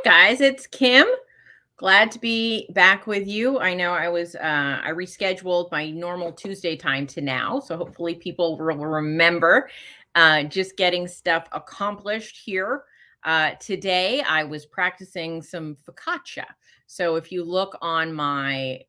guys, it's Kim. Glad to be back with you. I know I rescheduled my normal Tuesday time to now, so hopefully people will remember just getting stuff accomplished here. Today I was practicing some focaccia. So if you look on my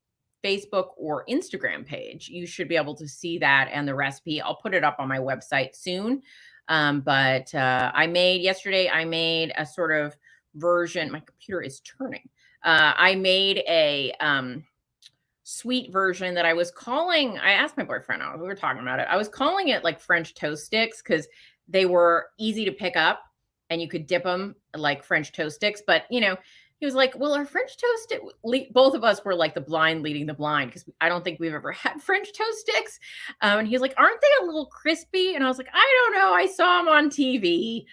Facebook or Instagram page, you should be able to see that and the recipe. I'll put it up on my website soon. But yesterday I made a sort of version. My computer is turning. I made a sweet version that I asked my boyfriend, we were talking about it. I was calling it like French toast sticks because they were easy to pick up and you could dip them like French toast sticks. But, he was like, well, our French toast stick, both of us were like the blind leading the blind because I don't think we've ever had French toast sticks. And he was like, aren't they a little crispy? And I was like, I don't know. I saw them on TV.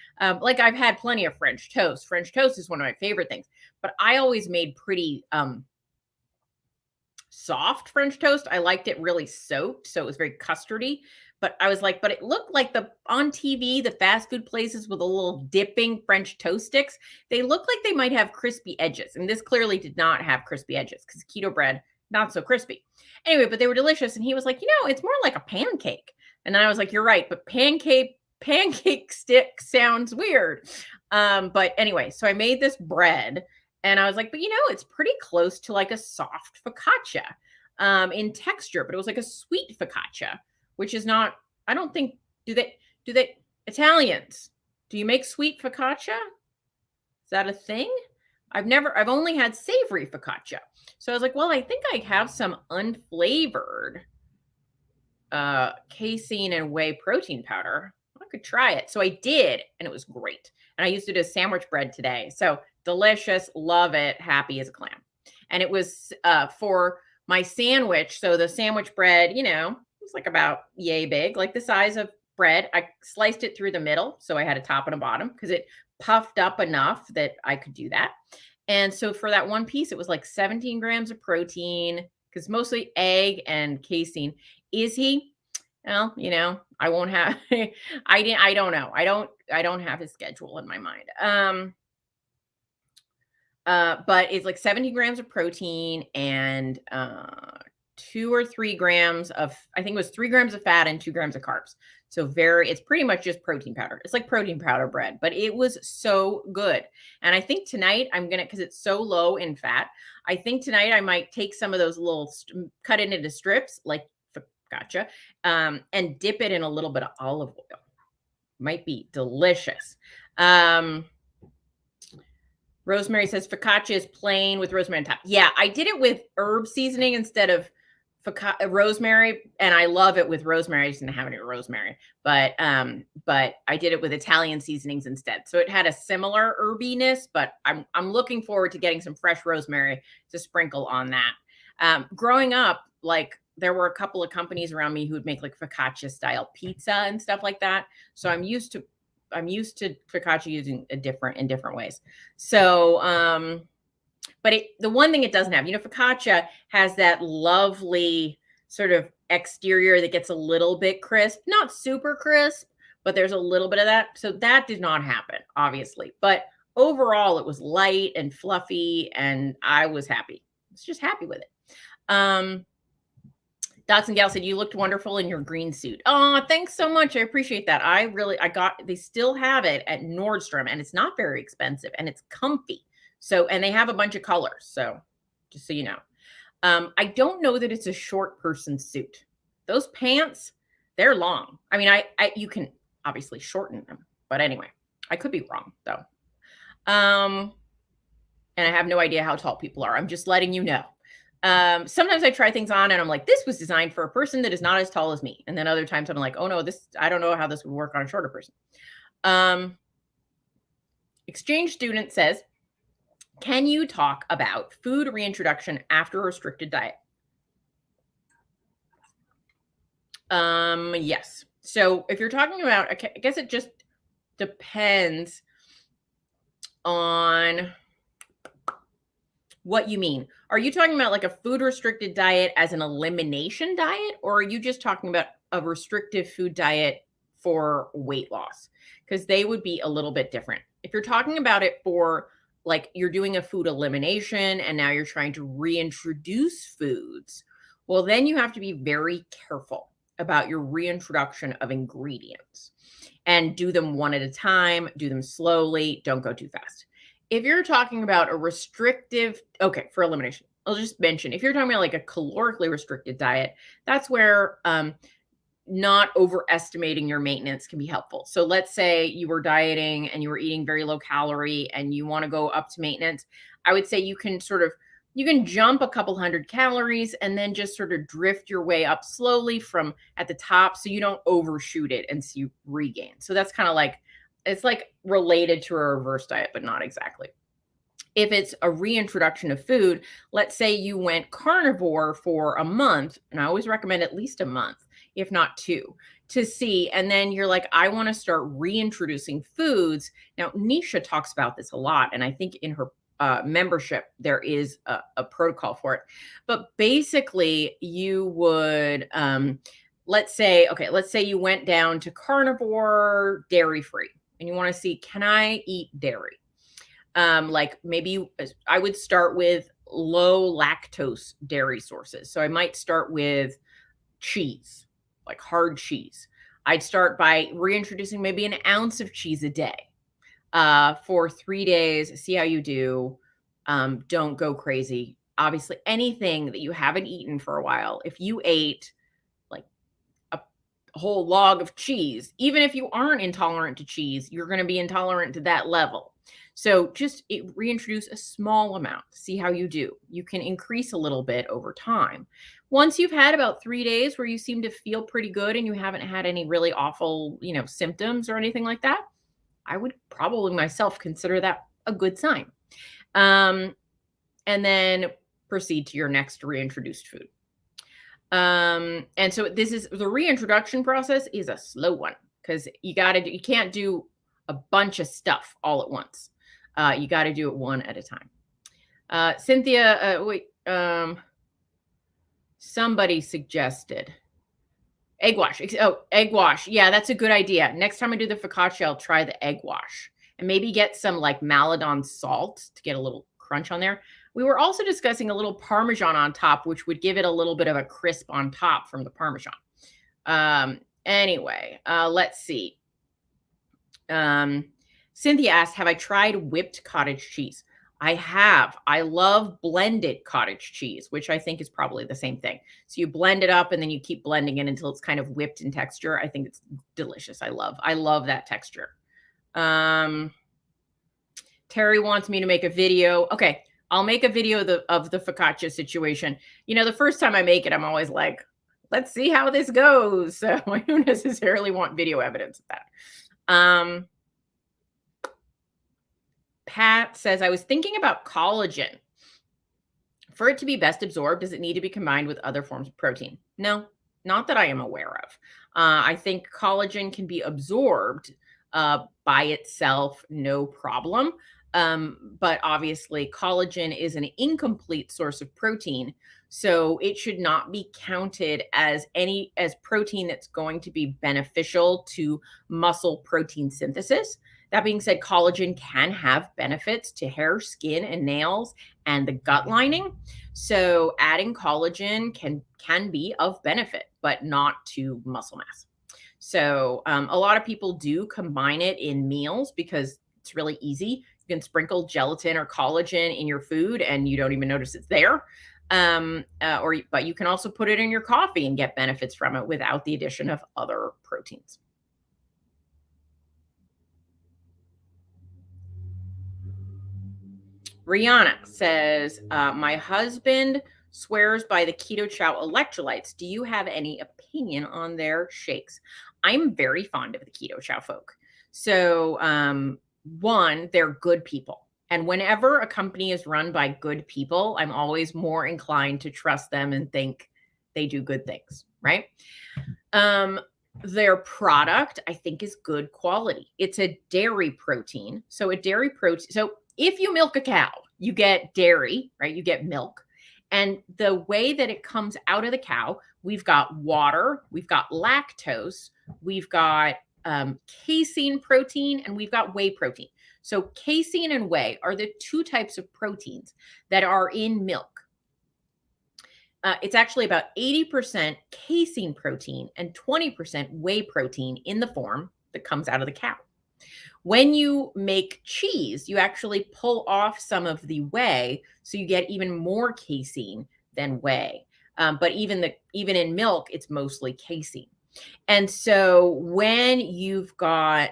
Like I've had plenty of French toast. French toast is one of my favorite things. But I always made pretty soft French toast. I liked it really soaked, so it was very custardy. But I was like, but it looked like on TV, the fast food places with a little dipping French toast sticks, they look like they might have crispy edges. And this clearly did not have crispy edges because keto bread, not so crispy. Anyway, but they were delicious. And he was like, it's more like a pancake. And I was like, you're right, but pancake stick sounds weird. But anyway, so I made this bread. And I was like, but it's pretty close to like a soft focaccia in texture, but it was like a sweet focaccia, which is not, I don't think, do they, Italians, do you make sweet focaccia? Is that a thing? I've only had savory focaccia. So I was like, well, I think I have some unflavored casein and whey protein powder. I could try it. So I did, and it was great. And I used it as sandwich bread today. So delicious, love it, happy as a clam. And it was for my sandwich. So the sandwich bread, it's like about yay big, like the size of bread. I sliced it through the middle. So I had a top and a bottom because it puffed up enough that I could do that. And so for that one piece, it was like 17 grams of protein because mostly egg and casein. Is he? Well, I won't have, I don't know. I don't have his schedule in my mind. But it's like 70 grams of protein and 2 or 3 grams of, I think it was 3 grams of fat and 2 grams of carbs. So it's pretty much just protein powder. It's like protein powder bread, but it was so good. And I think tonight because it's so low in fat, I think tonight I might take some of those cut it into strips, like focaccia, and dip it in a little bit of olive oil. Might be delicious. Rosemary says focaccia is plain with rosemary on top. Yeah, I did it with herb seasoning instead of rosemary, and I love it with rosemary. I just didn't have any rosemary, but I did it with Italian seasonings instead. So it had a similar herbiness, but I'm looking forward to getting some fresh rosemary to sprinkle on that. Growing up, like there were a couple of companies around me who would make like focaccia style pizza and stuff like that. So I'm used to focaccia using in different ways. So, but the one thing it doesn't have, focaccia has that lovely sort of exterior that gets a little bit crisp, not super crisp, but there's a little bit of that. So that did not happen, obviously. But overall, it was light and fluffy, and I was happy. I was just happy with it. Dots and Gal said, you looked wonderful in your green suit. Oh, thanks so much. I appreciate that. They still have it at Nordstrom, and it's not very expensive, and it's comfy. So, and they have a bunch of colors. So just so you know, I don't know that it's a short person suit. Those pants, they're long. I mean, you can obviously shorten them, but anyway, I could be wrong though. And I have no idea how tall people are. I'm just letting you know. Sometimes I try things on and I'm like, this was designed for a person that is not as tall as me. And then other times I'm like, oh no, I don't know how this would work on a shorter person. Exchange student says, can you talk about food reintroduction after a restricted diet? Yes. So if you're talking about, I guess it just depends on what you mean. Are you talking about like a food restricted diet as an elimination diet, or are you just talking about a restrictive food diet for weight loss? Because they would be a little bit different. If you're talking about it for like you're doing a food elimination and now you're trying to reintroduce foods, well, then you have to be very careful about your reintroduction of ingredients and do them one at a time, do them slowly, don't go too fast. If you're talking about a restrictive, okay, for elimination, I'll just mention if you're talking about like a calorically restricted diet, that's where not overestimating your maintenance can be helpful. So let's say you were dieting and you were eating very low calorie and you want to go up to maintenance. I would say you can jump a couple hundred calories and then just sort of drift your way up slowly from at the top so you don't overshoot it and so you regain. So that's kind of like it's like related to a reverse diet, but not exactly. If it's a reintroduction of food, let's say you went carnivore for a month, and I always recommend at least a month, if not 2, to see. And then you're like, I want to start reintroducing foods. Now, Nisha talks about this a lot. And I think in her membership, there is a protocol for it. But basically, you would, let's say you went down to carnivore, dairy free, and you want to see, can I eat dairy? Like maybe I would start with low lactose dairy sources. So I might start with cheese, like hard cheese. I'd start by reintroducing maybe an ounce of cheese a day for 3 days. See how you do. Don't go crazy. Obviously, anything that you haven't eaten for a while, if you ate like a whole log of cheese, even if you aren't intolerant to cheese, you're going to be intolerant to that level. So just reintroduce a small amount, see how you do. You can increase a little bit over time. Once you've had about 3 days where you seem to feel pretty good and you haven't had any really awful, symptoms or anything like that, I would probably myself consider that a good sign. And then proceed to your next reintroduced food. And so the reintroduction process is a slow one because you can't do a bunch of stuff all at once. You got to do it one at a time. Cynthia, somebody suggested egg wash. Oh, egg wash. Yeah, that's a good idea. Next time I do the focaccia, I'll try the egg wash and maybe get some like Maladon salt to get a little crunch on there. We were also discussing a little Parmesan on top, which would give it a little bit of a crisp on top from the Parmesan. Anyway, let's see. Cynthia asked, have I tried whipped cottage cheese? I have. I love blended cottage cheese, which I think is probably the same thing. So you blend it up and then you keep blending it until it's kind of whipped in texture. I think it's delicious. I love that texture. Terry wants me to make a video. Okay, I'll make a video of the focaccia situation. The first time I make it, I'm always like, let's see how this goes. So I don't necessarily want video evidence of that. Pat says, I was thinking about collagen. For it to be best absorbed, does it need to be combined with other forms of protein? No, not that I am aware of. I think collagen can be absorbed by itself, no problem. But obviously, collagen is an incomplete source of protein. So it should not be counted as protein that's going to be beneficial to muscle protein synthesis. That being said, collagen can have benefits to hair, skin, and nails, and the gut lining. So adding collagen can be of benefit, but not to muscle mass. So a lot of people do combine it in meals because it's really easy. You can sprinkle gelatin or collagen in your food and you don't even notice it's there. But you can also put it in your coffee and get benefits from it without the addition of other proteins. Rihanna says, my husband swears by the Keto Chow electrolytes. Do you have any opinion on their shakes? I'm very fond of the Keto Chow folk. So, one, they're good people. And whenever a company is run by good people, I'm always more inclined to trust them and think they do good things, right? Their product, I think, is good quality. It's a dairy protein. So if you milk a cow, you get dairy, right? You get milk. And the way that it comes out of the cow, we've got water, we've got lactose, we've got casein protein, and we've got whey protein. So casein and whey are the two types of proteins that are in milk. It's actually about 80% casein protein and 20% whey protein in the form that comes out of the cow. When you make cheese, you actually pull off some of the whey, so you get even more casein than whey. But even in milk, it's mostly casein. And so when you've got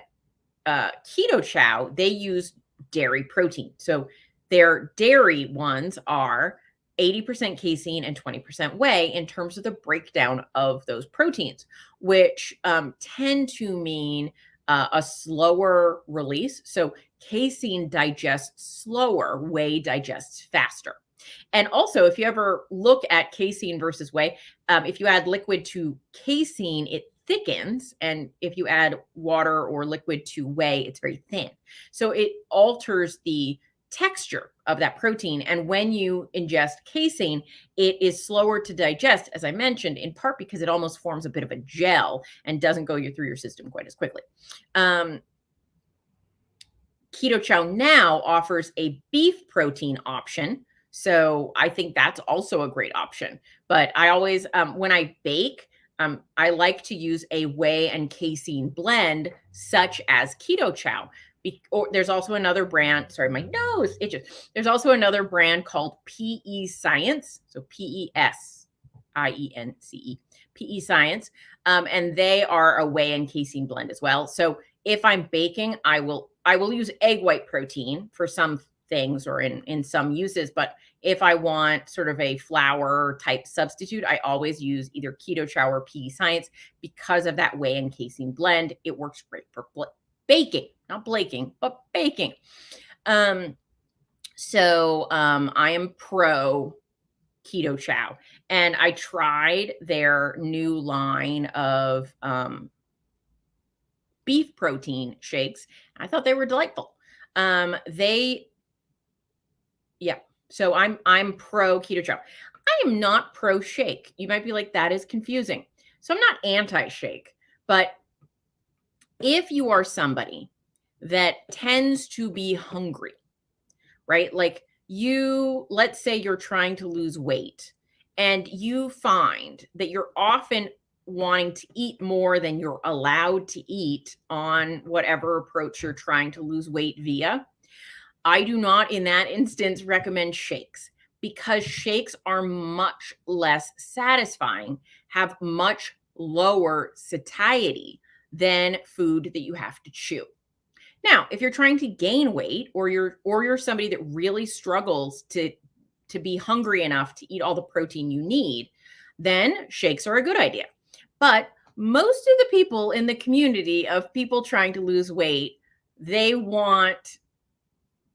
Keto Chow, they use dairy protein. So their dairy ones are 80% casein and 20% whey in terms of the breakdown of those proteins, which tend to mean a slower release. So casein digests slower, whey digests faster. And also, if you ever look at casein versus whey, if you add liquid to casein, it thickens. And if you add water or liquid to whey, it's very thin. So it alters the texture of that protein. And when you ingest casein, it is slower to digest, as I mentioned, in part because it almost forms a bit of a gel and doesn't go through your system quite as quickly. Keto Chow now offers a beef protein option. So I think that's also a great option. But I always, when I bake, I like to use a whey and casein blend, such as Keto Chow. Or there's also another brand. Sorry, my nose itches. There's also another brand called PE Science. So PESIENCE, PE Science, and they are a whey and casein blend as well. So if I'm baking, I will use egg white protein for some things or in some uses. But if I want sort of a flour type substitute, I always use either Keto Chow or PE Science because of that whey and casein blend. It works great for baking, not blaking, but baking. So I am pro Keto Chow, and I tried their new line of beef protein shakes. I thought they were delightful. Yeah. So I'm pro Keto Chow. I am not pro shake. You might be like, that is confusing. So I'm not anti shake, but if you are somebody that tends to be hungry, right? Like let's say you're trying to lose weight and you find that you're often wanting to eat more than you're allowed to eat on whatever approach you're trying to lose weight via. I do not, in that instance, recommend shakes because shakes are much less satisfying, have much lower satiety than food that you have to chew. Now, if you're trying to gain weight or you're somebody that really struggles to be hungry enough to eat all the protein you need, then shakes are a good idea. But most of the people in the community of people trying to lose weight, they want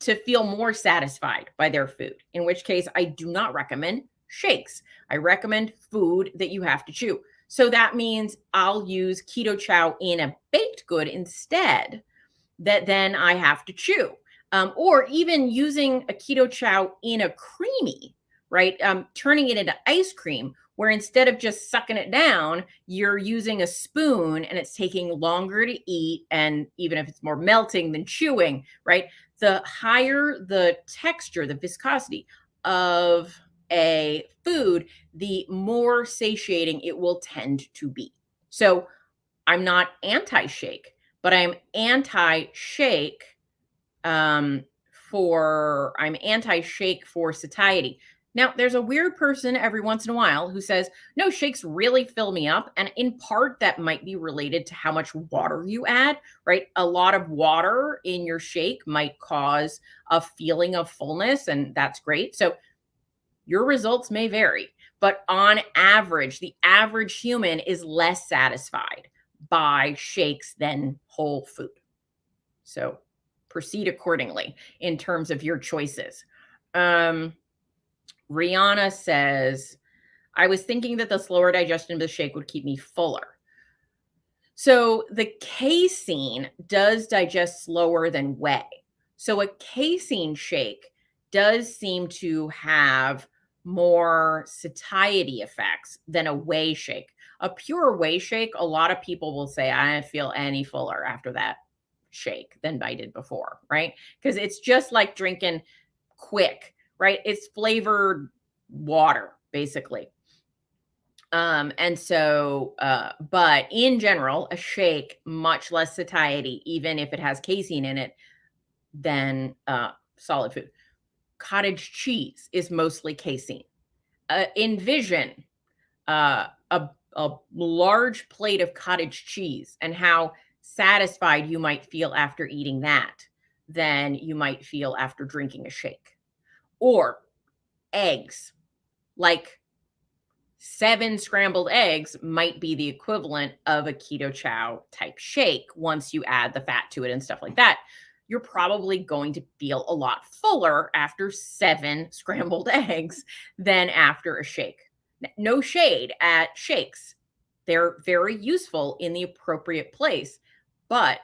to feel more satisfied by their food, in which case I do not recommend shakes. I recommend food that you have to chew. So that means I'll use Keto Chow in a baked good instead that then I have to chew. Or even using a Keto Chow in a creamy, right? Turning it into ice cream, where instead of just sucking it down, you're using a spoon and it's taking longer to eat. And even if it's more melting than chewing, right? The higher the texture, the viscosity of a food, the more satiating it will tend to be. So I'm not anti-shake, but I'm anti-shake for satiety. Now, there's a weird person every once in a while who says, no, shakes really fill me up. And in part, that might be related to how much water you add, right? A lot of water in your shake might cause a feeling of fullness, and that's great. So your results may vary, but on average, the average human is less satisfied by shakes than whole food. So proceed accordingly in terms of your choices. Rihanna says, I was thinking that the slower digestion of the shake would keep me fuller. So the casein does digest slower than whey. So a casein shake does seem to have more satiety effects than a whey shake. A pure whey shake, a lot of people will say, I don't feel any fuller after that shake than I did before, right? Because it's just like drinking quick, right? It's flavored water, basically. But in general, a shake, much less satiety, even if it has casein in it, than solid food. Cottage cheese is mostly casein. Envision a large plate of cottage cheese and how satisfied you might feel after eating that than you might feel after drinking a shake. Or eggs, like 7 scrambled eggs might be the equivalent of a Keto Chow type shake once you add the fat to it and stuff like that. You're probably going to feel a lot fuller after 7 scrambled eggs than after a shake. No shade at shakes. They're very useful in the appropriate place, but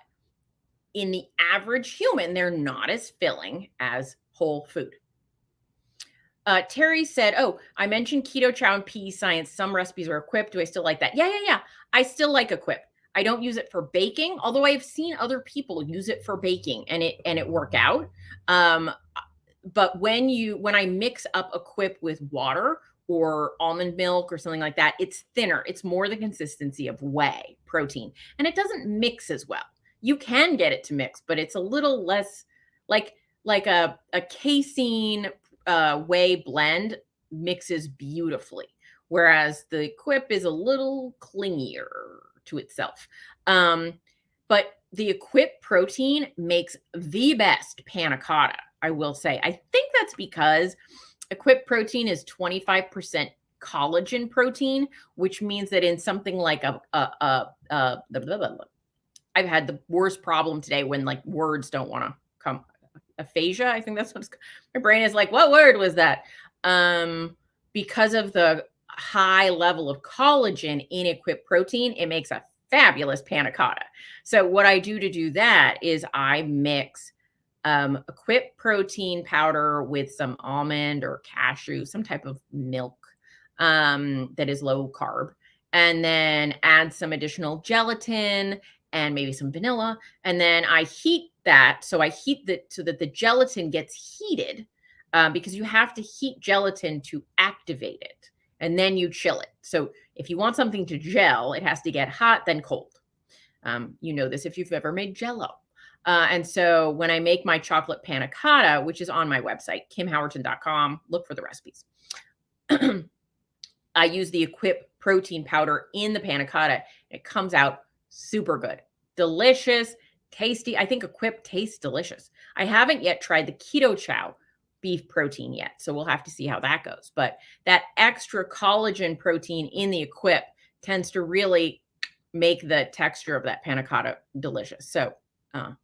in the average human, they're not as filling as whole food. Terry said, "Oh, I mentioned Keto Chow and PE Science. Some recipes are equipped. Do I still like that?" Yeah. I still like equip. I don't use it for baking, although I've seen other people use it for baking and it work out. But when I mix up equip with water or almond milk or something like that, it's thinner. It's more the consistency of whey protein, and it doesn't mix as well. You can get it to mix, but it's a little less like a casein whey blend mixes beautifully, whereas the equip is a little clingier to itself. But the equip protein makes the best panna cotta, I will say. I think that's because equip protein is 25% collagen protein, which means that in something like I've had the worst problem today when like words don't want to come. Aphasia, I think that's what's, my brain is like, what word was that? Because of the high level of collagen in equip protein, it makes a fabulous panna cotta. So what I do to do that is I mix equip protein powder with some almond or cashew, some type of milk that is low carb, and then add some additional gelatin and maybe some vanilla. And then I heat that. So I heat that so that the gelatin gets heated because you have to heat gelatin to activate it. And then you chill it. So if you want something to gel, it has to get hot, then cold. You know this if you've ever made Jell-O. And so when I make my chocolate panna cotta, which is on my website, kimhowerton.com, look for the recipes. I use the equip protein powder in the panna cotta. It comes out super good, delicious, tasty. I think equip tastes delicious. I haven't yet tried the Keto Chow beef protein yet, so we'll have to see how that goes. But that extra collagen protein in the equip tends to really make the texture of that panna cotta delicious. So, can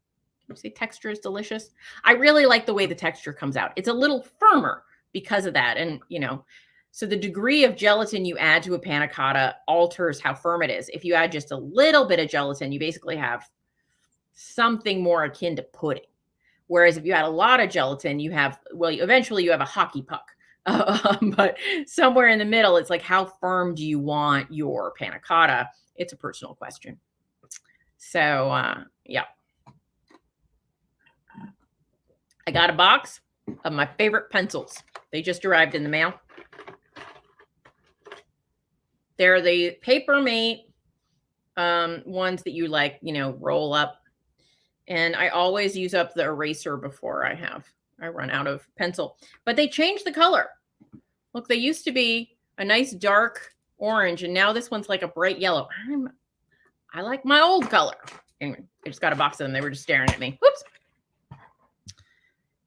you say texture is delicious? I really like the way the texture comes out. It's a little firmer because of that. And, so the degree of gelatin you add to a panna cotta alters how firm it is. If you add just a little bit of gelatin, you basically have something more akin to pudding. Whereas if you add a lot of gelatin, eventually you have a hockey puck. But somewhere in the middle, it's like, how firm do you want your panna cotta? It's a personal question. So, yeah. I got a box of my favorite pencils. They just arrived in the mail. They're the Paper Mate ones that you roll up. And I always use up the eraser before I run out of pencil. But they changed the color. Look, they used to be a nice dark orange, and now this one's like a bright yellow. I like my old color. Anyway, I just got a box of them. They were just staring at me. Whoops.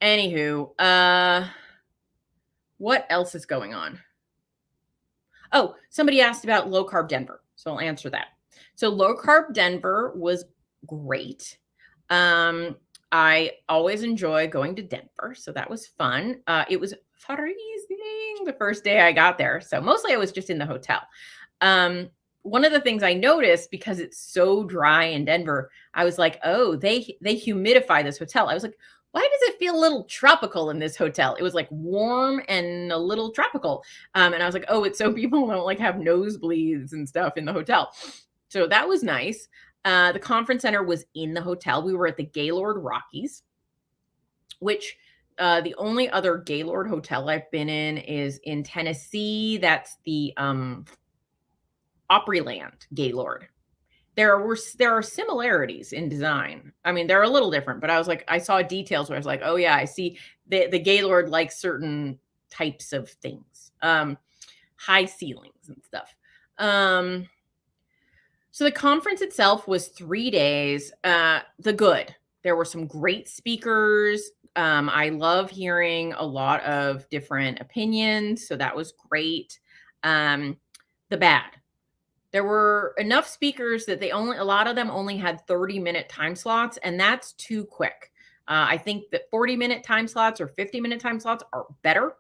Anywho, what else is going on? Oh, somebody asked about low carb Denver. So I'll answer that. So low carb Denver was great. I always enjoy going to Denver. So that was fun. It was freezing the first day I got there. So mostly I was just in the hotel. One of the things I noticed, because it's so dry in Denver, I was like, oh, they humidify this hotel. I was like, why does it feel a little tropical in this hotel? It was like warm and a little tropical. And I was like, oh, it's so people don't have nosebleeds and stuff in the hotel. So that was nice. The conference center was in the hotel. We were at the Gaylord Rockies, which the only other Gaylord hotel I've been in is in Tennessee. That's the Opryland Gaylord. There are similarities in design. I mean, they're a little different, but I was like, I saw details where I was like, oh yeah, I see the Gaylord likes certain types of things, high ceilings and stuff. So the conference itself was 3 days. There were some great speakers. I love hearing a lot of different opinions, so that was great. The bad. There were enough speakers that a lot of them only had 30-minute time slots, and that's too quick. I think that 40-minute time slots or 50-minute time slots are better.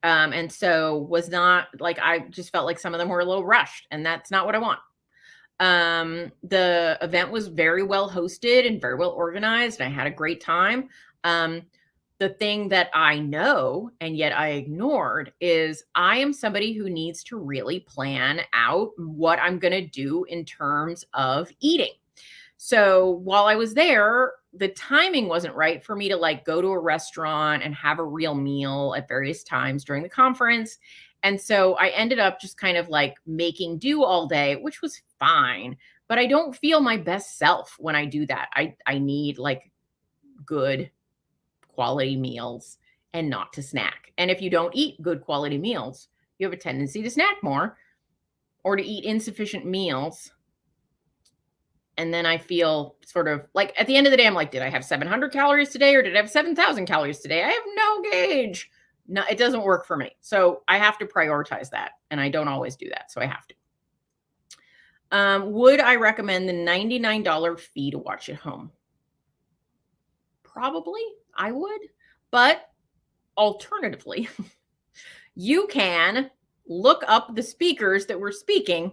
And so was not like, I just felt like some of them were a little rushed, and that's not what I want. The event was very well hosted and very well organized, and I had a great time. The thing that I know and yet I ignored is I am somebody who needs to really plan out what I'm going to do in terms of eating. So while I was there, the timing wasn't right for me to like go to a restaurant and have a real meal at various times during the conference. And so I ended up just kind of like making do all day, which was fine, but I don't feel my best self when I do that. I need like good quality meals and not to snack. And if you don't eat good quality meals, you have a tendency to snack more or to eat insufficient meals. And then I feel sort of like at the end of the day, I'm like, did I have 700 calories today or did I have 7,000 calories today? I have no gauge. No, it doesn't work for me. So I have to prioritize that. And I don't always do that. So I have to. Would I recommend the $99 fee to watch at home? Probably I would. But alternatively, you can look up the speakers that were speaking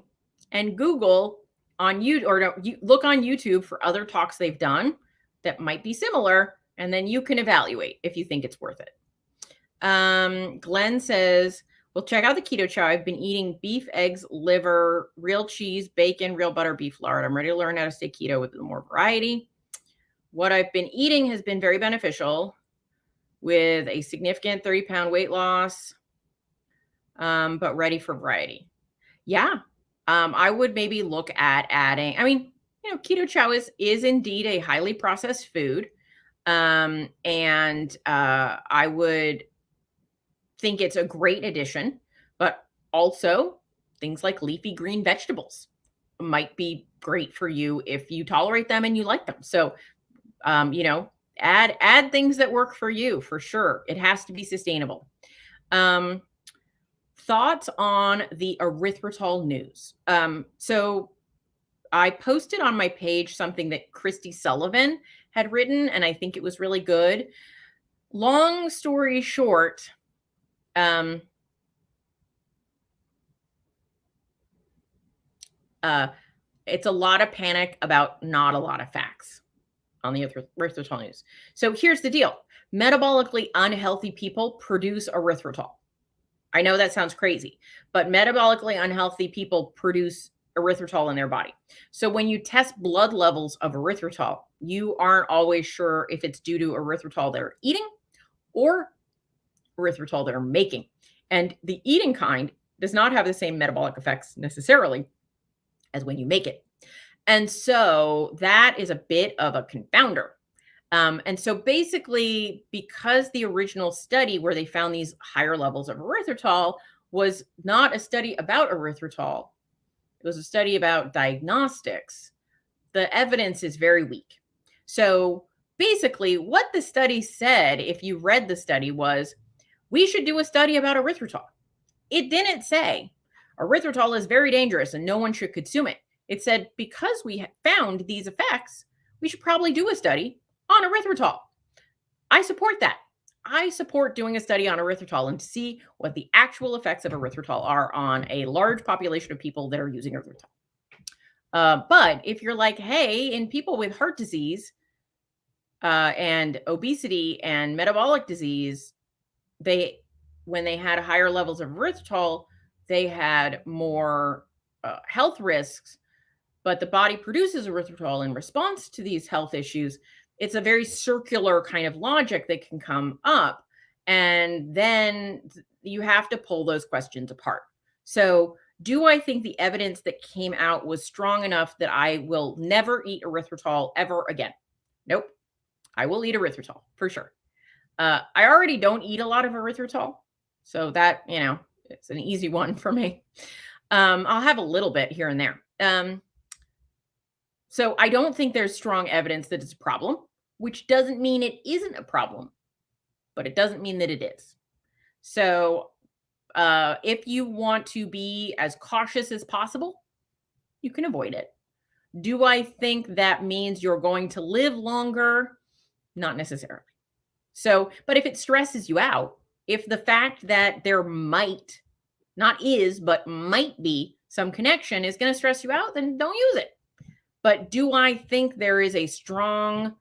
and Google on you or no, you look on YouTube for other talks they've done that might be similar, and then you can evaluate if you think it's worth it. Glenn says, well, check out the Keto Chow. I've been eating beef, eggs, liver, real cheese, bacon, real butter, beef lard. I'm ready to learn how to stay keto with more variety. What I've been eating has been very beneficial with a significant 30-pound weight loss, but ready for variety. Yeah. I would maybe look at adding, I mean, Keto Chow is indeed a highly processed food. And I would think it's a great addition, but also things like leafy green vegetables might be great for you if you tolerate them and you like them. So, add things that work for you for sure. It has to be sustainable. Thoughts on the erythritol news. So I posted on my page something that Christy Sullivan had written, and I think it was really good. Long story short, it's a lot of panic about not a lot of facts on the erythritol news. So here's the deal. Metabolically unhealthy people produce erythritol. I know that sounds crazy, but metabolically unhealthy people produce erythritol in their body. So when you test blood levels of erythritol, you aren't always sure if it's due to erythritol they're eating or erythritol they're making. And the eating kind does not have the same metabolic effects necessarily as when you make it. And so that is a bit of a confounder. And so basically, because the original study where they found these higher levels of erythritol was not a study about erythritol, it was a study about diagnostics, the evidence is very weak. So basically, what the study said, if you read the study, was we should do a study about erythritol. It didn't say erythritol is very dangerous and no one should consume it. It said because we found these effects, we should probably do a study on erythritol. I support that. I support doing a study on erythritol and to see what the actual effects of erythritol are on a large population of people that are using erythritol. But if you're like, hey, in people with heart disease and obesity and metabolic disease, when they had higher levels of erythritol, they had more health risks. but the body produces erythritol in response to these health issues. It's a very circular kind of logic that can come up. And then you have to pull those questions apart. So, do I think the evidence that came out was strong enough that I will never eat erythritol ever again? Nope. I will eat erythritol for sure. I already don't eat a lot of erythritol. So that, it's an easy one for me. I'll have a little bit here and there. So I don't think there's strong evidence that it's a problem, which doesn't mean it isn't a problem, but it doesn't mean that it is. So if you want to be as cautious as possible, you can avoid it. Do I think that means you're going to live longer? Not necessarily. So, but if it stresses you out, if the fact that there might, not is, but might be some connection is going to stress you out, then don't use it. But do I think there is a strong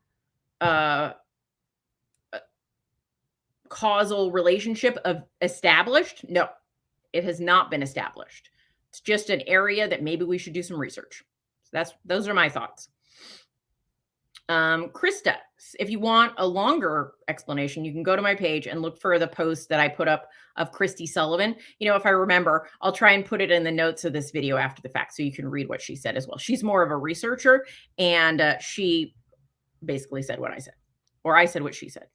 causal relationship of established? No, it has not been established. It's just an area that maybe we should do some research. So those are my thoughts. Krista, if you want a longer explanation, you can go to my page and look for the post that I put up of Christy Sullivan. If I remember, I'll try and put it in the notes of this video after the fact so you can read what she said as well. She's more of a researcher, and she basically said what I said, or I said what she said.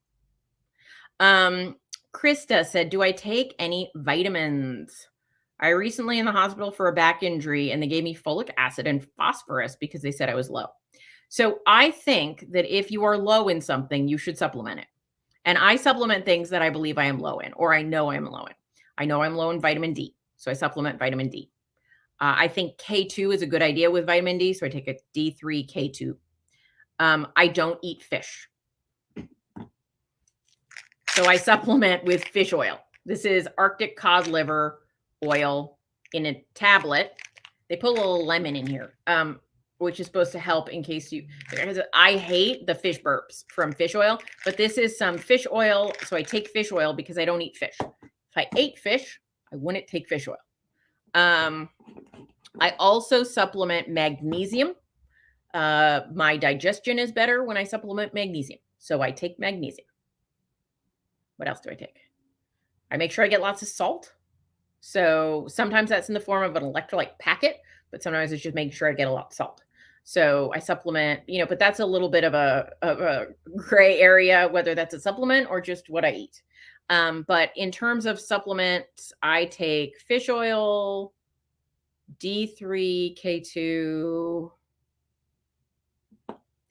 Krista said, do I take any vitamins? I recently in the hospital for a back injury, and they gave me folic acid and phosphorus because they said I was low. So I think that if you are low in something, you should supplement it. And I supplement things that I believe I am low in, or I know I'm low in. I know I'm low in vitamin D, so I supplement vitamin D. I think K2 is a good idea with vitamin D, so I take a D3 K2. I don't eat fish, so I supplement with fish oil. This is Arctic cod liver oil in a tablet. They put a little lemon in here, which is supposed to help in case I hate the fish burps from fish oil, but this is some fish oil. So I take fish oil because I don't eat fish. If I ate fish, I wouldn't take fish oil. I also supplement magnesium. My digestion is better when I supplement magnesium. So I take magnesium. What else do I take? I make sure I get lots of salt. So sometimes that's in the form of an electrolyte packet, but sometimes it's just making sure I get a lot of salt. So I supplement, but that's a little bit of a gray area, whether that's a supplement or just what I eat. But in terms of supplements, I take fish oil, D3, K2,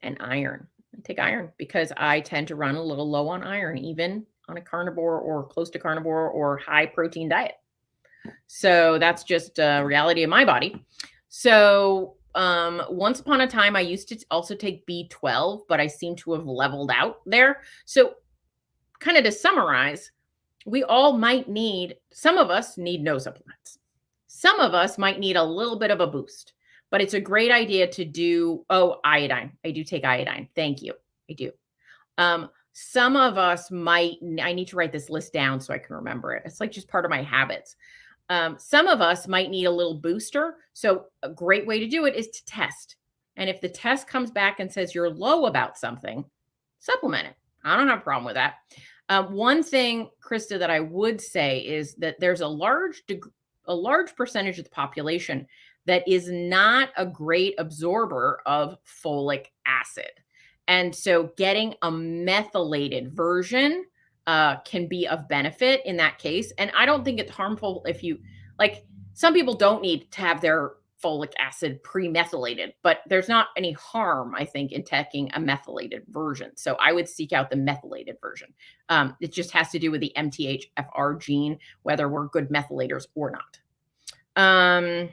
and iron. I take iron because I tend to run a little low on iron, even on a carnivore or close to carnivore or high protein diet. So that's just a reality of my body. So once upon a time, I used to also take B12, but I seem to have leveled out there. So kind of to summarize, we all might need, some of us need no supplements. Some of us might need a little bit of a boost, but it's a great idea to do, iodine. I do take iodine. Thank you. I do. Some of us might, I need to write this list down so I can remember it. It's like just part of my habits. Some of us might need a little booster. So a great way to do it is to test. And if the test comes back and says you're low about something, supplement it. I don't have a problem with that. One thing, Krista, that I would say is that there's a large percentage of the population that is not a great absorber of folic acid. And so getting a methylated version can be of benefit in that case. And I don't think it's harmful if you, some people don't need to have their folic acid pre-methylated, but there's not any harm, I think, in taking a methylated version. So I would seek out the methylated version. It just has to do with the MTHFR gene, whether we're good methylators or not.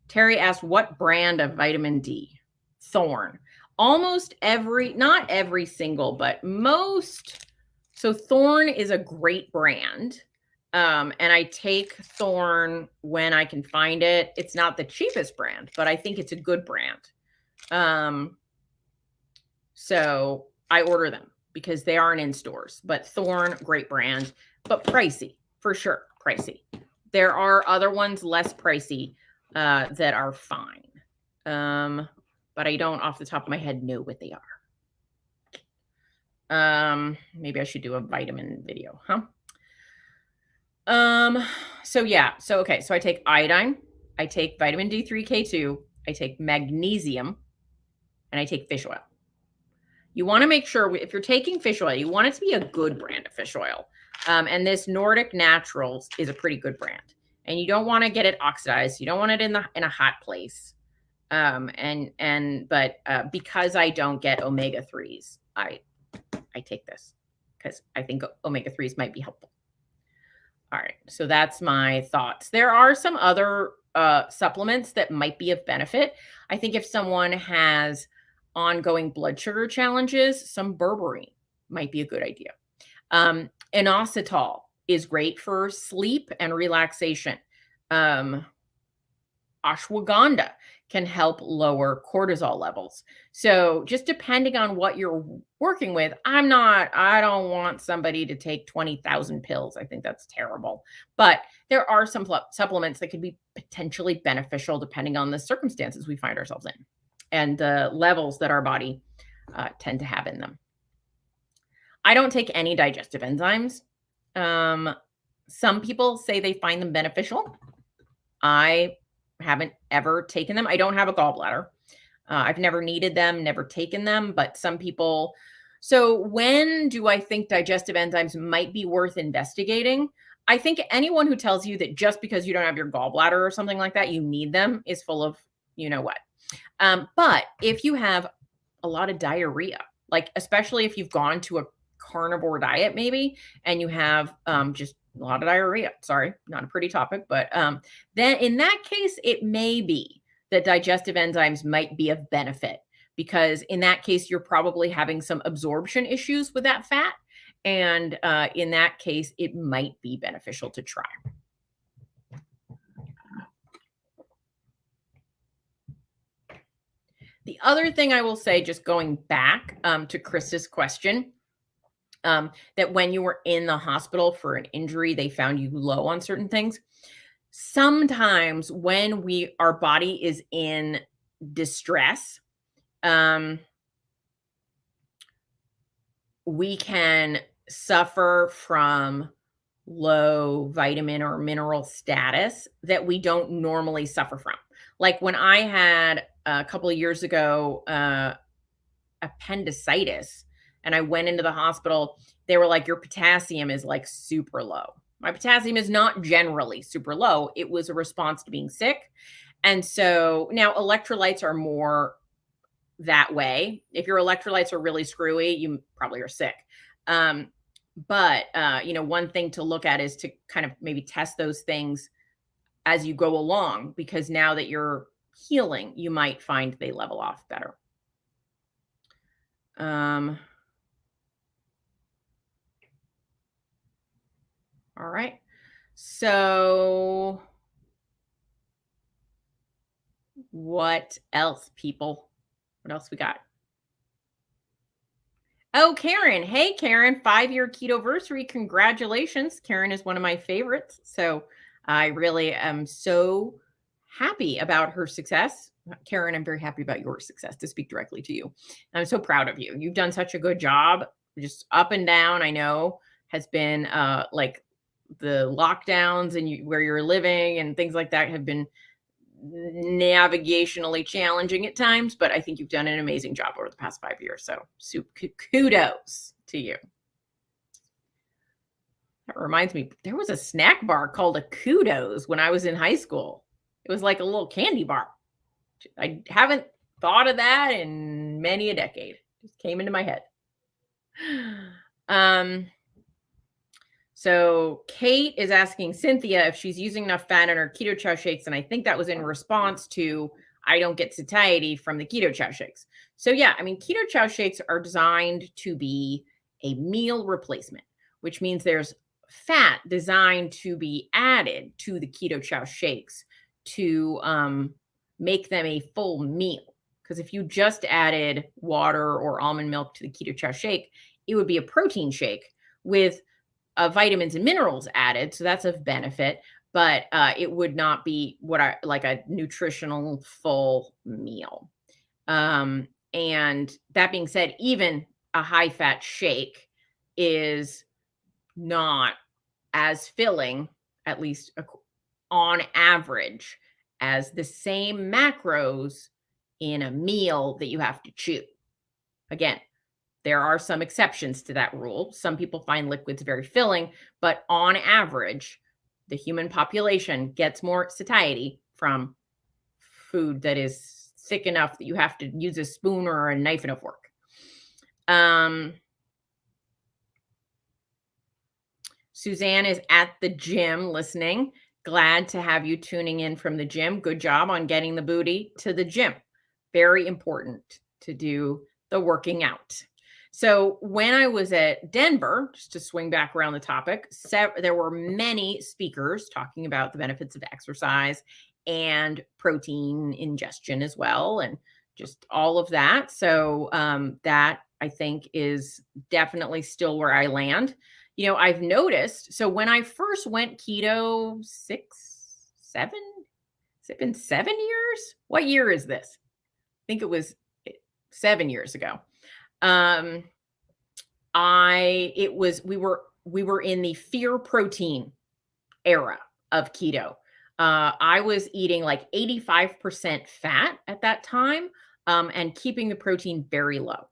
Terry asked, what brand of vitamin D? Thorn. Almost every, not every single, but most. So Thorn is a great brand. And I take Thorn when I can find it. It's not the cheapest brand, but I think it's a good brand. So I order them because they aren't in stores. But Thorn, great brand, but pricey, for sure, pricey. There are other ones less pricey that are fine. But I don't off the top of my head know what they are. Maybe I should do a vitamin video, huh? So yeah, so okay, so I take iodine, I take vitamin D3, K2, I take magnesium, and I take fish oil. You want to make sure if you're taking fish oil, you want it to be a good brand of fish oil. And this Nordic Naturals is a pretty good brand. And you don't want to get it oxidized. You don't want it in a hot place. But because I don't get omega-3s, I take this because I think omega-3s might be helpful. All right, so that's my thoughts. There are some other supplements that might be of benefit. I think if someone has ongoing blood sugar challenges, some berberine might be a good idea. Inositol is great for sleep and relaxation. Ashwagandha can help lower cortisol levels. So just depending on what you're working with, I don't want somebody to take 20,000 pills. I think that's terrible. But there are some supplements that could be potentially beneficial depending on the circumstances we find ourselves in and the levels that our body tend to have in them. I don't take any digestive enzymes. Some people say they find them beneficial. I haven't ever taken them. I don't have a gallbladder. I've never needed them, never taken them, but some people. So when do I think digestive enzymes might be worth investigating? I think anyone who tells you that just because you don't have your gallbladder or something like that, you need them is full of you know what. But if you have a lot of diarrhea, like especially if you've gone to a carnivore diet maybe, and you have just a lot of diarrhea. Sorry, not a pretty topic, but then in that case, it may be that digestive enzymes might be of benefit because in that case, you're probably having some absorption issues with that fat. And in that case, it might be beneficial to try. The other thing I will say, just going back to Chris's question, that when you were in the hospital for an injury, they found you low on certain things. Sometimes when our body is in distress, we can suffer from low vitamin or mineral status that we don't normally suffer from. Like when I had a couple of years ago appendicitis and I went into the hospital, they were like, your potassium is like super low. My potassium is not generally super low. It was a response to being sick. And so now electrolytes are more that way. If your electrolytes are really screwy, you probably are sick. But one thing to look at is to kind of maybe test those things as you go along, because now that you're healing, you might find they level off better. All right. So what else, people? What else we got? Oh, Karen. Hey, Karen, 5-year Ketoversary. Congratulations. Karen is one of my favorites. So I really am so happy about her success. Karen, I'm very happy about your success, to speak directly to you. I'm so proud of you. You've done such a good job, just up and down. I know has been like the lockdowns and where you're living and things like that have been navigationally challenging at times, but I think you've done an amazing job over the past 5 years. So kudos to you. That reminds me, there was a snack bar called a Kudos when I was in high school. It was like a little candy bar. I haven't thought of that in many a decade. Just came into my head. So Kate is asking Cynthia if she's using enough fat in her Keto Chow shakes. And I think that was in response to, I don't get satiety from the Keto Chow shakes. So yeah, I mean, Keto Chow shakes are designed to be a meal replacement, which means there's fat designed to be added to the Keto Chow shakes to make them a full meal. Because if you just added water or almond milk to the Keto Chow shake, it would be a protein shake with vitamins and minerals added. So that's of benefit. but it would not be what I like a nutritional full meal. And that being said, even a high fat shake is not as filling, at least on average, as the same macros in a meal that you have to chew. Again, there are some exceptions to that rule. Some people find liquids very filling, but on average, the human population gets more satiety from food that is thick enough that you have to use a spoon or a knife and a fork. Suzanne is at the gym listening. Glad to have you tuning in from the gym. Good job on getting the booty to the gym. Very important to do the working out. So when I was at Denver, just to swing back around the topic, there were many speakers talking about the benefits of exercise and protein ingestion as well, and just all of that. So that I think is definitely still where I land. I've noticed, so when I first went keto 7 years? What year is this? I think it was 7 years ago. We were in the fear protein era of keto. I was eating like 85% fat at that time, and keeping the protein very low.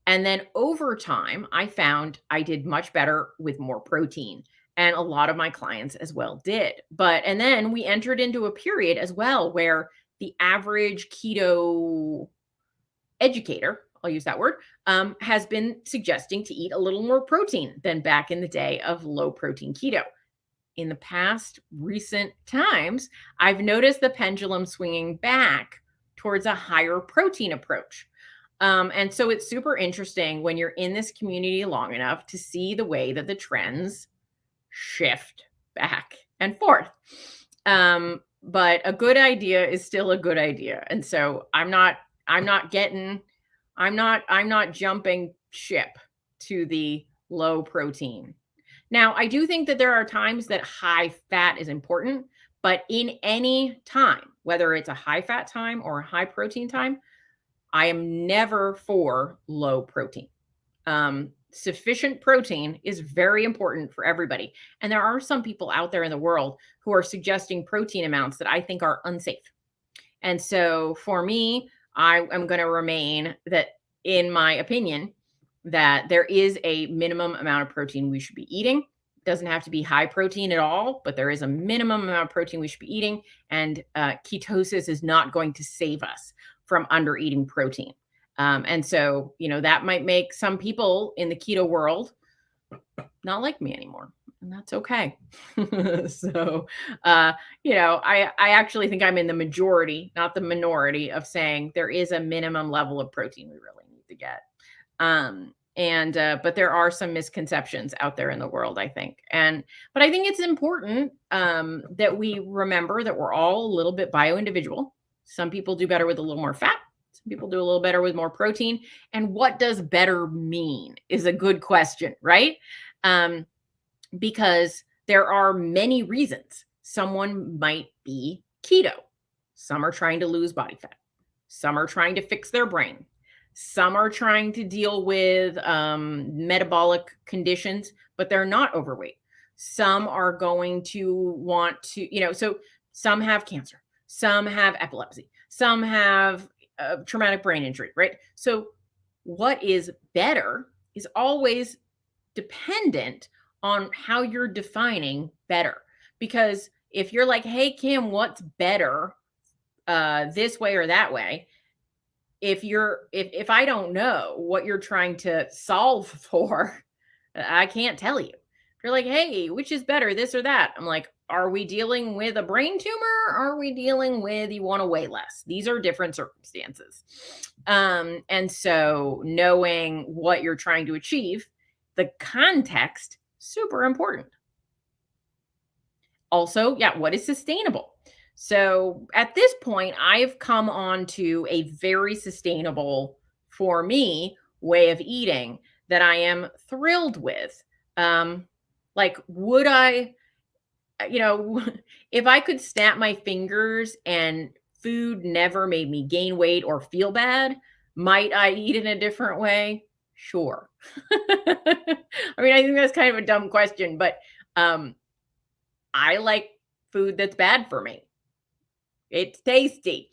And then over time, I found I did much better with more protein. And a lot of my clients as well did. And then we entered into a period as well where the average keto educator, I'll use that word, has been suggesting to eat a little more protein than back in the day of low protein keto. In the past recent times, I've noticed the pendulum swinging back towards a higher protein approach. And so it's super interesting when you're in this community long enough to see the way that the trends shift back and forth. But a good idea is still a good idea. And so I'm not jumping ship to the low protein. Now, I do think that there are times that high fat is important, but in any time, whether it's a high fat time or a high protein time, I am never for low protein. Sufficient protein is very important for everybody. And there are some people out there in the world who are suggesting protein amounts that I think are unsafe. And so for me, I am going to remain that, in my opinion, that there is a minimum amount of protein we should be eating. It doesn't have to be high protein at all, but there is a minimum amount of protein we should be eating. And ketosis is not going to save us from under eating protein. And so, that might make some people in the keto world not like me anymore. And that's okay. So, I actually think I'm in the majority, not the minority, of saying there is a minimum level of protein we really need to get. But there are some misconceptions out there in the world, I think. But I think it's important that we remember that we're all a little bit bio-individual. Some people do better with a little more fat. Some people do a little better with more protein. And what does better mean is a good question, right? Because there are many reasons someone might be keto. Some are trying to lose body fat. Some are trying to fix their brain. Some are trying to deal with metabolic conditions, but they're not overweight. Some are going to want to, so some have cancer. Some have epilepsy. Some have traumatic brain injury, right? So what is better is always dependent on how you're defining better. Because if you're like, hey, Kim, what's better this way or that way? If I don't know what you're trying to solve for, I can't tell you. If you're like, hey, which is better, this or that? I'm like, are we dealing with a brain tumor? Or are we dealing with you want to weigh less? These are different circumstances. And so knowing what you're trying to achieve, the context, super important. Also, what is sustainable? So at this point, I've come on to a very sustainable, for me, way of eating that I am thrilled with. Would I if I could snap my fingers and food never made me gain weight or feel bad, might I eat in a different way? Sure. I mean, I think that's kind of a dumb question, but um, I like food that's bad for me. It's tasty.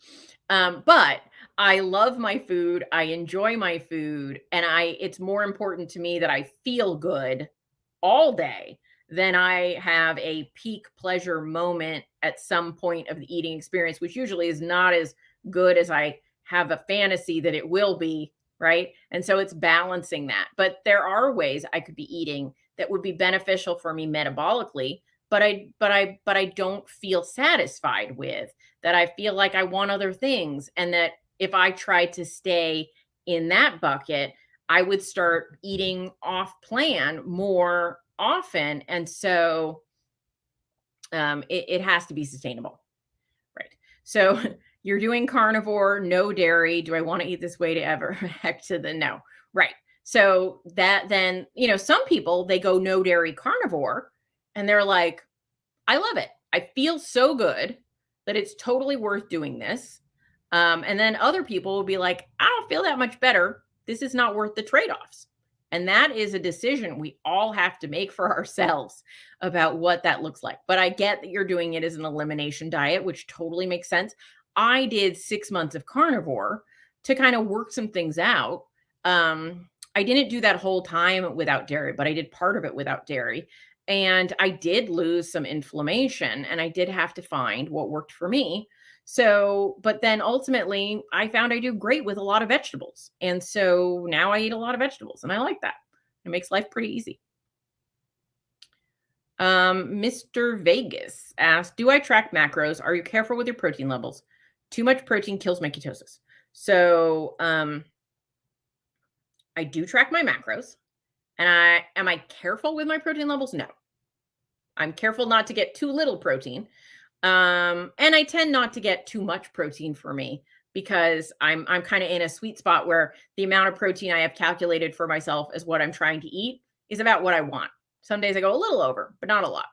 But I love my food. I enjoy my food. And it's more important to me that I feel good all day than I have a peak pleasure moment at some point of the eating experience, which usually is not as good as I have a fantasy that it will be. Right. And so it's balancing that. But there are ways I could be eating that would be beneficial for me metabolically, but I don't feel satisfied with, that I feel like I want other things. And that if I try to stay in that bucket, I would start eating off plan more often. And so it has to be sustainable. Right. So you're doing carnivore, no dairy. Do I want to eat this way to ever? Heck to the no. Right. So that then, some people, they go no dairy carnivore and they're like, I love it. I feel so good that it's totally worth doing this. And then other people will be like, I don't feel that much better. This is not worth the trade offs. And that is a decision we all have to make for ourselves about what that looks like. But I get that you're doing it as an elimination diet, which totally makes sense. I did 6 months of carnivore to kind of work some things out. I didn't do that whole time without dairy, but I did part of it without dairy. And I did lose some inflammation, and I did have to find what worked for me. So, but then ultimately, I found I do great with a lot of vegetables. And so now I eat a lot of vegetables, and I like that. It makes life pretty easy. Mr. Vegas asked, do I track macros? Are you careful with your protein levels? Too much protein kills my ketosis. So, I do track my macros. And am I careful with my protein levels? No. I'm careful not to get too little protein. And I tend not to get too much protein for me, because I'm kind of in a sweet spot where the amount of protein I have calculated for myself as what I'm trying to eat is about what I want. Some days I go a little over, but not a lot.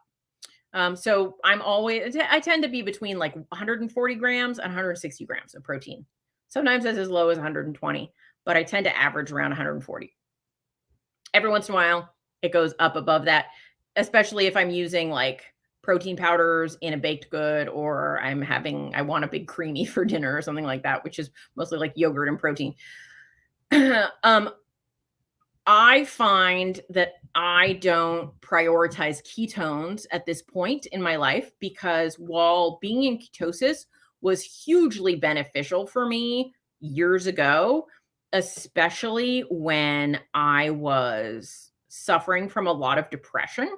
So I tend to be between like 140 grams and 160 grams of protein. Sometimes it's as low as 120, but I tend to average around 140. Every once in a while, it goes up above that, especially if I'm using like protein powders in a baked good, or I want a big creamy for dinner or something like that, which is mostly like yogurt and protein. I find that I don't prioritize ketones at this point in my life, because while being in ketosis was hugely beneficial for me years ago, especially when I was suffering from a lot of depression,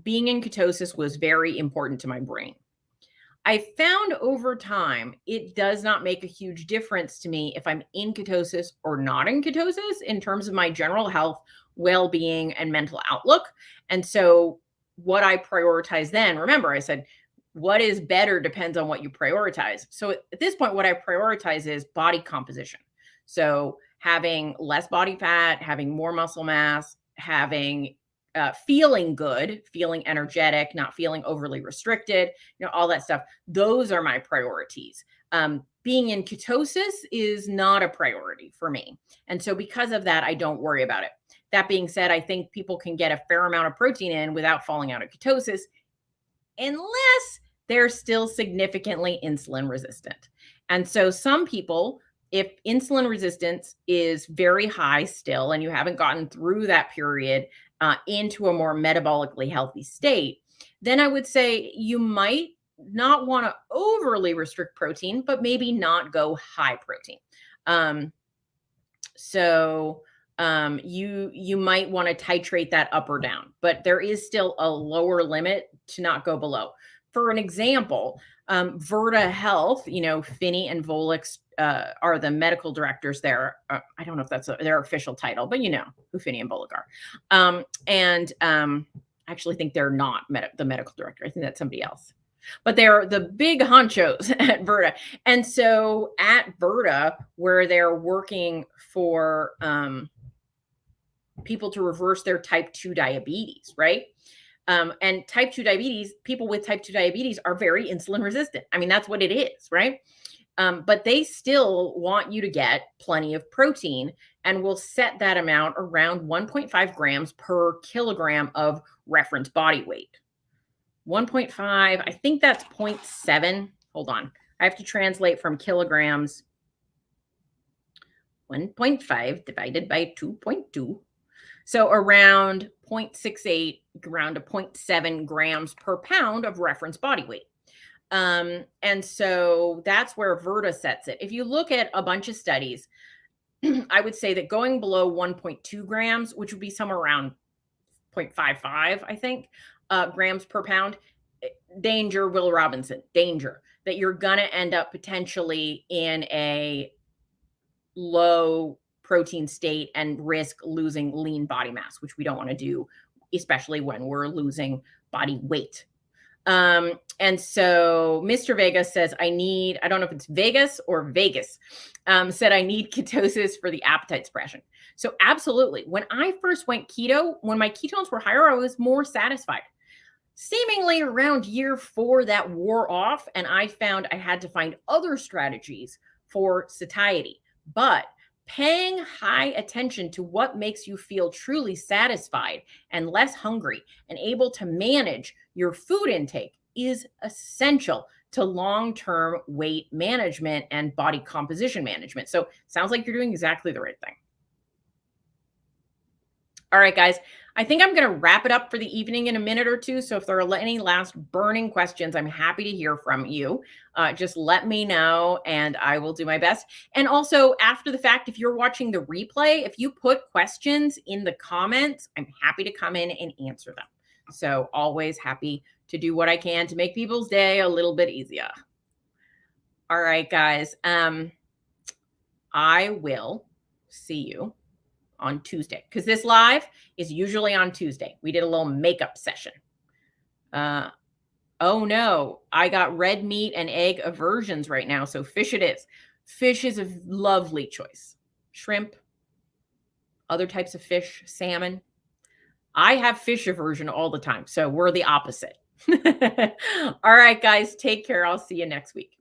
being in ketosis was very important to my brain. I found over time, it does not make a huge difference to me if I'm in ketosis or not in ketosis in terms of my general health, well-being, and mental outlook. And so what I prioritize then, remember, I said, what is better depends on what you prioritize. So at this point, what I prioritize is body composition. So having less body fat, having more muscle mass, having feeling good, feeling energetic, not feeling overly restricted, all that stuff. Those are my priorities. Being in ketosis is not a priority for me. And so because of that, I don't worry about it. That being said, I think people can get a fair amount of protein in without falling out of ketosis, unless they're still significantly insulin resistant. And so some people, if insulin resistance is very high still, and you haven't gotten through that period into a more metabolically healthy state, then I would say you might not want to overly restrict protein, but maybe not go high protein. You might want to titrate that up or down, but there is still a lower limit to not go below. For an example, Virta Health, Finney and Volix are the medical directors there. I don't know if that's their official title, but you know who Finney and Volix are. I actually think they're not the medical director. I think that's somebody else. But they're the big honchos at Virta. And so at Virta, where they're working for people to reverse their type 2 diabetes, right? And type 2 diabetes, people with type 2 diabetes are very insulin resistant. I mean, that's what it is, right? But they still want you to get plenty of protein and will set that amount around 1.5 grams per kilogram of reference body weight. 1.5, I think that's 0.7. Hold on. I have to translate from kilograms. 1.5 divided by 2.2. So around 0.68, around a 0.7 grams per pound of reference body weight. And so that's where Virta sets it. If you look at a bunch of studies, I would say that going below 1.2 grams, which would be somewhere around 0.55, I think, grams per pound, danger, Will Robinson, danger, that you're going to end up potentially in a low protein state and risk losing lean body mass, which we don't want to do, especially when we're losing body weight. And so Mr. Vegas says, I don't know if it's Vegas or Vegas, said I need ketosis for the appetite suppression. So absolutely. When I first went keto, when my ketones were higher, I was more satisfied. Seemingly around year 4, that wore off, and I found I had to find other strategies for satiety. But paying high attention to what makes you feel truly satisfied and less hungry and able to manage your food intake is essential to long-term weight management and body composition management. So sounds like you're doing exactly the right thing. All right, guys, I think I'm going to wrap it up for the evening in a minute or two. So if there are any last burning questions, I'm happy to hear from you. Just let me know and I will do my best. And also after the fact, if you're watching the replay, if you put questions in the comments, I'm happy to come in and answer them. So always happy to do what I can to make people's day a little bit easier. All right, guys. I will see you on Tuesday, because this live is usually on Tuesday. We did a little makeup session. Oh no, I got red meat and egg aversions right now. So fish it is. Fish is a lovely choice. Shrimp, other types of fish, salmon. I have fish aversion all the time. So we're the opposite. All right, guys, take care. I'll see you next week.